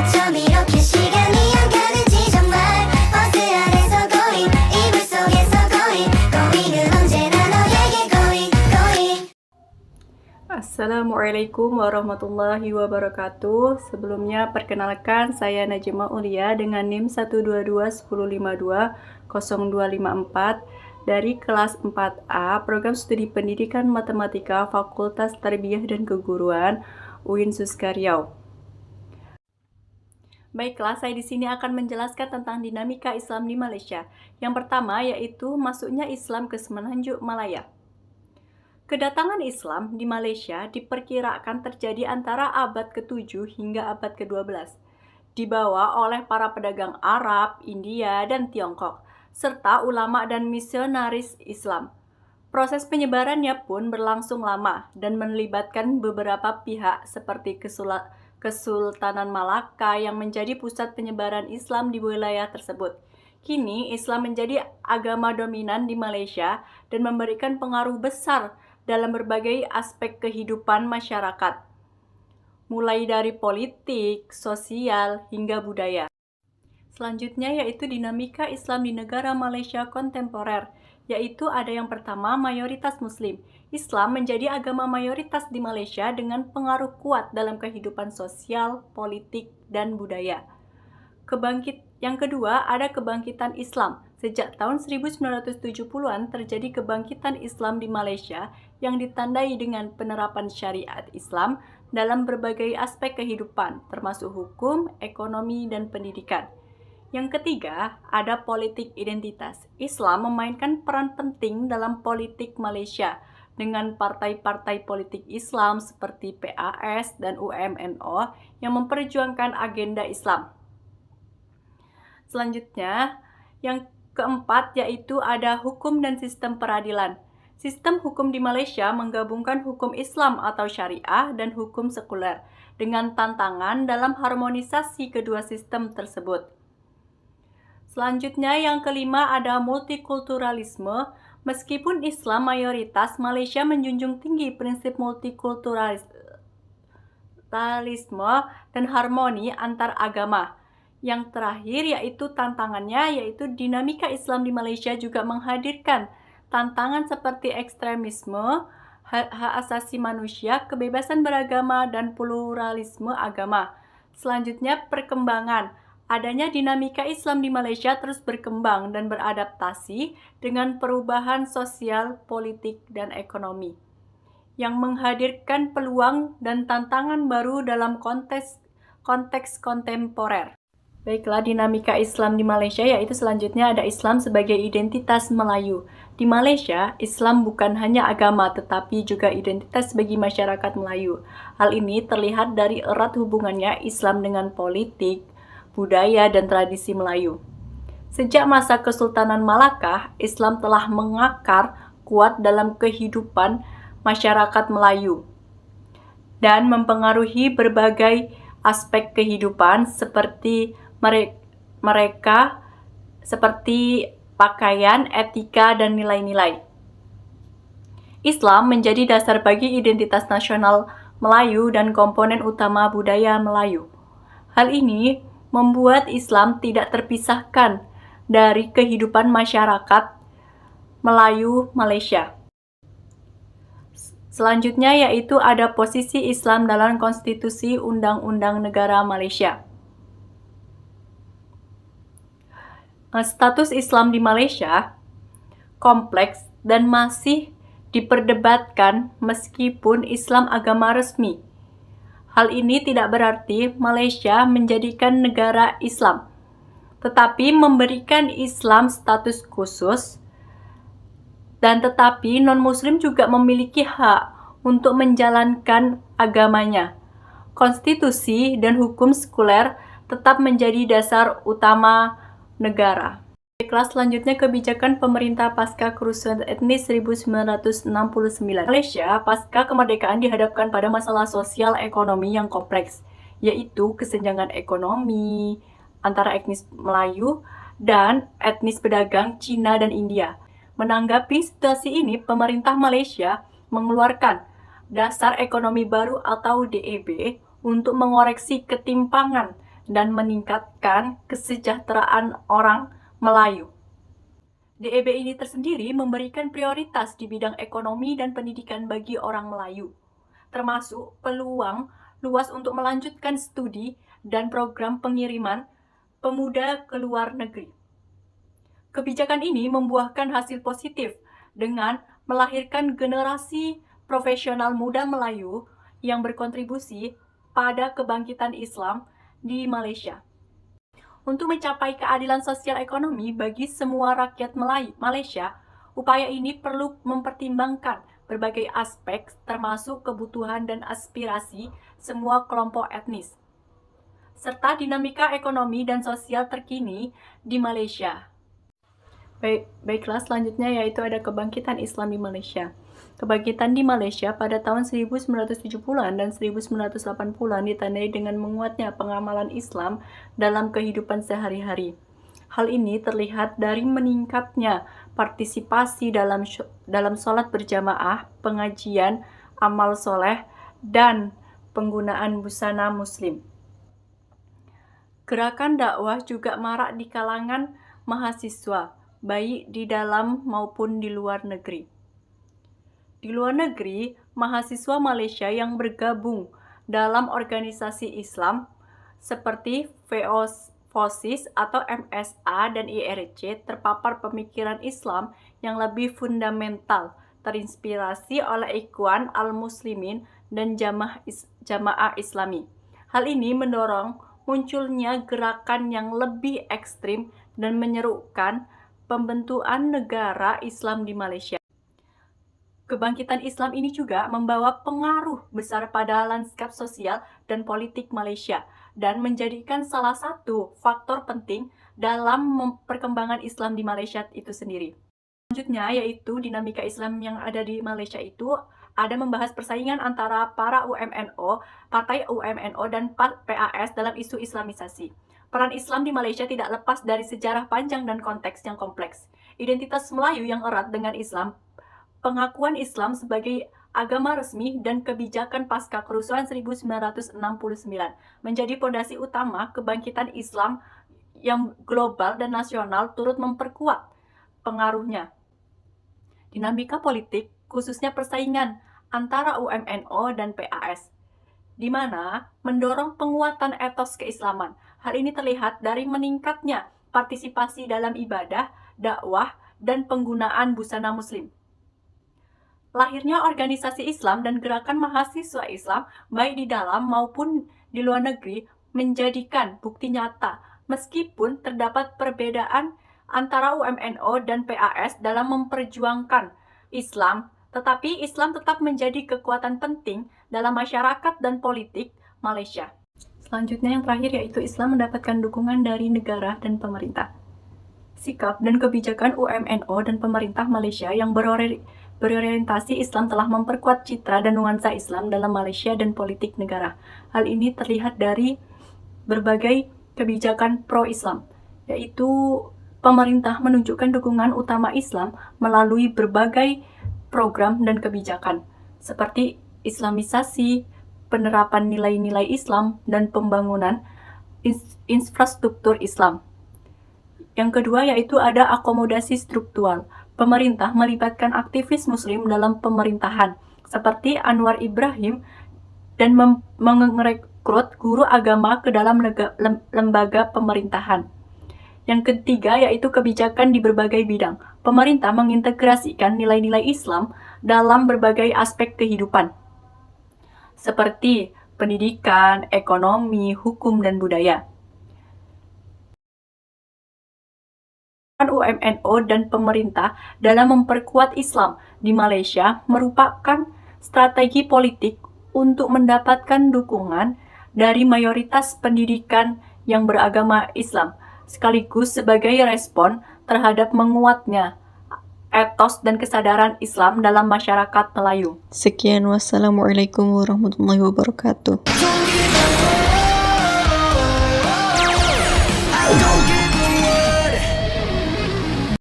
어쩜 이렇게 시간이 안 가는지 정말 버스 안에서 고잉 이불 속에서 고잉은 언제나 너에게 고잉. Assalamualaikum warahmatullahi wabarakatuh. Sebelumnya perkenalkan saya Najma Ulia dengan NIM 12210520254 dari kelas 4A Program Studi Pendidikan Matematika Fakultas Tarbiyah dan Keguruan UIN Suskaryau. Baiklah, saya di sini akan menjelaskan tentang dinamika Islam di Malaysia. Yang pertama yaitu masuknya Islam ke Semenanjung Malaya. Kedatangan Islam di Malaysia diperkirakan terjadi antara abad ke-7 hingga abad ke-12, dibawa oleh para pedagang Arab, India, dan Tiongkok, serta ulama dan misionaris Islam. Proses penyebarannya pun berlangsung lama dan melibatkan beberapa pihak seperti Kesultanan Malaka yang menjadi pusat penyebaran Islam di wilayah tersebut. Kini Islam menjadi agama dominan di Malaysia dan memberikan pengaruh besar dalam berbagai aspek kehidupan masyarakat, mulai dari politik, sosial, hingga budaya. Selanjutnya yaitu dinamika Islam di negara Malaysia kontemporer, yaitu ada yang pertama mayoritas Muslim. Islam menjadi agama mayoritas di Malaysia dengan pengaruh kuat dalam kehidupan sosial, politik, dan budaya. Yang kedua, ada kebangkitan Islam. Sejak tahun 1970-an terjadi kebangkitan Islam di Malaysia yang ditandai dengan penerapan syariat Islam dalam berbagai aspek kehidupan, termasuk hukum, ekonomi, dan pendidikan. Yang ketiga, ada politik identitas. Islam memainkan peran penting dalam politik Malaysia dengan partai-partai politik Islam seperti PAS dan UMNO yang memperjuangkan agenda Islam. Selanjutnya, yang keempat yaitu ada hukum dan sistem peradilan. Sistem hukum di Malaysia menggabungkan hukum Islam atau syariah dan hukum sekuler dengan tantangan dalam harmonisasi kedua sistem tersebut. Selanjutnya yang kelima ada multikulturalisme. Meskipun Islam mayoritas, Malaysia menjunjung tinggi prinsip multikulturalisme dan harmoni antar agama. Yang terakhir yaitu tantangannya yaitu dinamika Islam di Malaysia juga menghadirkan tantangan seperti ekstremisme, hak asasi manusia, kebebasan beragama, dan pluralisme agama. Selanjutnya perkembangan. Adanya dinamika Islam di Malaysia terus berkembang dan beradaptasi dengan perubahan sosial, politik, dan ekonomi yang menghadirkan peluang dan tantangan baru dalam konteks kontemporer. Baiklah, dinamika Islam di Malaysia yaitu selanjutnya ada Islam sebagai identitas Melayu. Di Malaysia, Islam bukan hanya agama tetapi juga identitas bagi masyarakat Melayu. Hal ini terlihat dari erat hubungannya Islam dengan politik, budaya, dan tradisi Melayu. Sejak masa Kesultanan Malaka, Islam telah mengakar kuat dalam kehidupan masyarakat Melayu dan mempengaruhi berbagai aspek kehidupan seperti mereka seperti pakaian, etika, dan nilai-nilai. Islam menjadi dasar bagi identitas nasional Melayu dan komponen utama budaya Melayu. Hal ini membuat Islam tidak terpisahkan dari kehidupan masyarakat Melayu Malaysia. Selanjutnya yaitu ada posisi Islam dalam konstitusi Undang-Undang Negara Malaysia. Status Islam di Malaysia kompleks dan masih diperdebatkan meskipun Islam agama resmi. Hal ini tidak berarti Malaysia menjadikan negara Islam, tetapi memberikan Islam status khusus, dan tetapi non-Muslim juga memiliki hak untuk menjalankan agamanya. Konstitusi dan hukum sekuler tetap menjadi dasar utama negara. Kelas selanjutnya kebijakan pemerintah pasca kerusuhan etnis 1969. Malaysia pasca kemerdekaan dihadapkan pada masalah sosial ekonomi yang kompleks, yaitu kesenjangan ekonomi antara etnis Melayu dan etnis pedagang Cina dan India. Menanggapi situasi ini, pemerintah Malaysia mengeluarkan Dasar Ekonomi Baru atau DEB untuk mengoreksi ketimpangan dan meningkatkan kesejahteraan orang Melayu. DEB ini tersendiri memberikan prioritas di bidang ekonomi dan pendidikan bagi orang Melayu, termasuk peluang luas untuk melanjutkan studi dan program pengiriman pemuda ke luar negeri. Kebijakan ini membuahkan hasil positif dengan melahirkan generasi profesional muda Melayu yang berkontribusi pada kebangkitan Islam di Malaysia. Untuk mencapai keadilan sosial ekonomi bagi semua rakyat Malaysia, upaya ini perlu mempertimbangkan berbagai aspek termasuk kebutuhan dan aspirasi semua kelompok etnis, serta dinamika ekonomi dan sosial terkini di Malaysia. Baiklah, selanjutnya yaitu ada kebangkitan Islam di Malaysia. Kebangkitan di Malaysia pada tahun 1970-an dan 1980-an ditandai dengan menguatnya pengamalan Islam dalam kehidupan sehari-hari. Hal ini terlihat dari meningkatnya partisipasi dalam sholat berjamaah, pengajian, amal soleh, dan penggunaan busana muslim. Gerakan dakwah juga marak di kalangan mahasiswa, baik di dalam maupun di luar negeri. Di luar negeri, mahasiswa Malaysia yang bergabung dalam organisasi Islam seperti FOSIS atau MSA dan IRC terpapar pemikiran Islam yang lebih fundamental, terinspirasi oleh Ikhwan Al-Muslimin dan Jamaah Islami. Hal ini mendorong munculnya gerakan yang lebih ekstrim dan menyerukan pembentukan negara Islam di Malaysia. Kebangkitan Islam ini juga membawa pengaruh besar pada lanskap sosial dan politik Malaysia dan menjadikan salah satu faktor penting dalam perkembangan Islam di Malaysia itu sendiri. Selanjutnya yaitu dinamika Islam yang ada di Malaysia itu ada membahas persaingan antara para UMNO, partai UMNO dan PAS dalam isu Islamisasi. Peran Islam di Malaysia tidak lepas dari sejarah panjang dan konteks yang kompleks. Identitas Melayu yang erat dengan Islam, pengakuan Islam sebagai agama resmi dan kebijakan pasca kerusuhan 1969 menjadi fondasi utama kebangkitan Islam yang global dan nasional turut memperkuat pengaruhnya. Dinamika politik, khususnya persaingan antara UMNO dan PAS, di mana mendorong penguatan etos keislaman. Hal ini terlihat dari meningkatnya partisipasi dalam ibadah, dakwah, dan penggunaan busana muslim. Lahirnya organisasi Islam dan gerakan mahasiswa Islam baik di dalam maupun di luar negeri menjadikan bukti nyata meskipun terdapat perbedaan antara UMNO dan PAS dalam memperjuangkan Islam, tetapi Islam tetap menjadi kekuatan penting dalam masyarakat dan politik Malaysia. Selanjutnya yang terakhir yaitu Islam mendapatkan dukungan dari negara dan pemerintah. Sikap dan kebijakan UMNO dan pemerintah Malaysia yang berorientasi Islam telah memperkuat citra dan nuansa Islam dalam Malaysia dan politik negara. Hal ini terlihat dari berbagai kebijakan pro-Islam, yaitu pemerintah menunjukkan dukungan utama Islam melalui berbagai program dan kebijakan, seperti Islamisasi, penerapan nilai-nilai Islam, dan pembangunan infrastruktur Islam. Yang kedua yaitu ada akomodasi struktural. Pemerintah melibatkan aktivis muslim dalam pemerintahan, seperti Anwar Ibrahim, dan merekrut guru agama ke dalam lembaga pemerintahan. Yang ketiga yaitu kebijakan di berbagai bidang. Pemerintah mengintegrasikan nilai-nilai Islam dalam berbagai aspek kehidupan, seperti pendidikan, ekonomi, hukum, dan budaya. UMNO dan pemerintah dalam memperkuat Islam di Malaysia merupakan strategi politik untuk mendapatkan dukungan dari mayoritas pendidikan yang beragama Islam, sekaligus sebagai respon terhadap menguatnya etos dan kesadaran Islam dalam masyarakat Melayu. Sekian, wassalamualaikum warahmatullahi wabarakatuh.